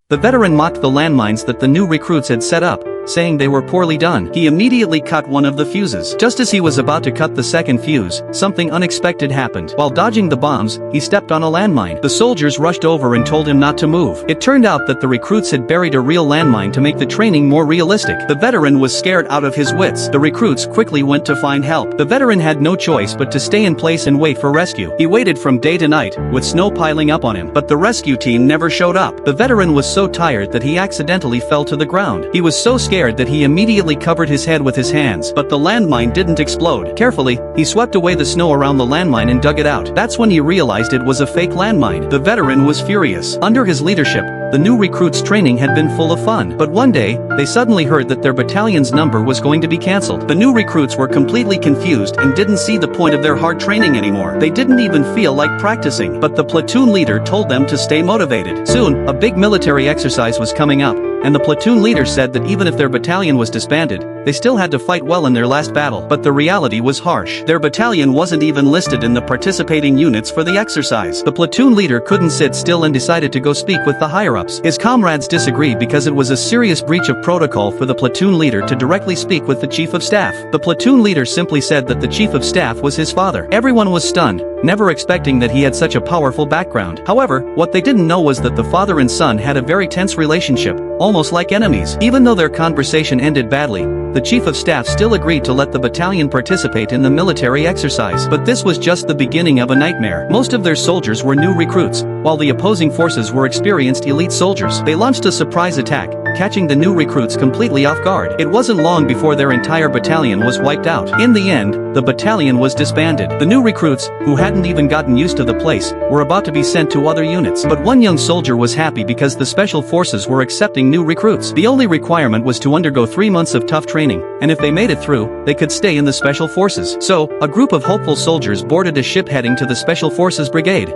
The veteran mocked the landmines that the new recruits had set up, saying they were poorly done. He immediately cut one of the fuses. Just as he was about to cut the second fuse, something unexpected happened. While dodging the bombs, he stepped on a landmine. The soldiers rushed over and told him not to move. It turned out that the recruits had buried a real landmine to make the training more realistic. The veteran was scared out of his wits. The recruits quickly went to find help. The veteran had no choice but to stay in place and wait for rescue. He waited from day to night, with snow piling up on him, but the rescue team never showed up. The veteran was so tired that he accidentally fell to the ground. He was so scared that he immediately covered his head with his hands, but the landmine didn't explode. Carefully, he swept away the snow around the landmine and dug it out. That's when he realized it was a fake landmine. The veteran was furious. Under his leadership, the new recruits' training had been full of fun, but one day, they suddenly heard that their battalion's number was going to be cancelled. The new recruits were completely confused and didn't see the point of their hard training anymore. They didn't even feel like practicing, but the platoon leader told them to stay motivated. Soon, a big military exercise was coming up, and the platoon leader said that even if their battalion was disbanded, they still had to fight well in their last battle. But the reality was harsh. Their battalion wasn't even listed in the participating units for the exercise. The platoon leader couldn't sit still and decided to go speak with the higher-ups. His comrades disagreed because it was a serious breach of protocol for the platoon leader to directly speak with the chief of staff. The platoon leader simply said that the chief of staff was his father. Everyone was stunned, never expecting that he had such a powerful background. However, what they didn't know was that the father and son had a very tense relationship, almost like enemies. Even though their conversation ended badly, the chief of staff still agreed to let the battalion participate in the military exercise. But this was just the beginning of a nightmare. Most of their soldiers were new recruits, while the opposing forces were experienced elite soldiers. They launched a surprise attack, catching the new recruits completely off guard. It wasn't long before their entire battalion was wiped out. In the end, the battalion was disbanded. The new recruits, who hadn't even gotten used to the place, were about to be sent to other units. But one young soldier was happy because the special forces were accepting new recruits. The only requirement was to undergo 3 months of tough training, and if they made it through, they could stay in the special forces. So, a group of hopeful soldiers boarded a ship heading to the special forces brigade.